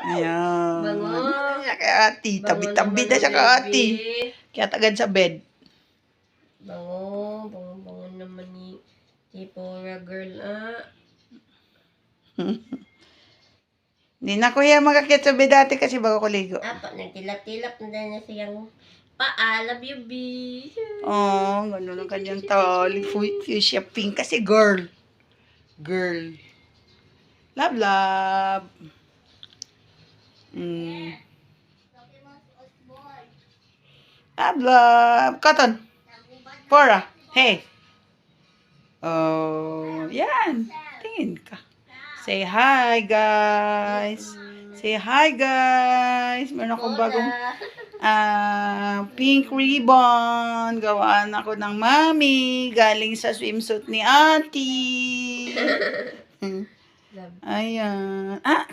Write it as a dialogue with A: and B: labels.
A: Ayan.
B: Bango.
A: Siya kay ate.
B: Bango
A: Tabi-tabi
B: naman
A: na siya
B: ng
A: kay ate.
B: baby.
A: Kaya tagad sa bed.
B: Bango. Bango naman ni Tipora girl, ah.
A: Hindi na kuya magkakit sa bed dati kasi bago ko ligo.
B: Apa, nagtilap-tilap na dahil na siyang paa. Love you, B.
A: Oh, gano'n ang kanyang tali. Fuchsia pink kasi girl. Girl. Love, love. Love, love. Cotton. Pora. Hey. Oh, yan. Tingin ka. Say hi, guys. Say hi, guys. Meron akong bagong pink ribbon. Gawaan ako ng mami. Galing sa swimsuit ni ate. Ayan. Ah,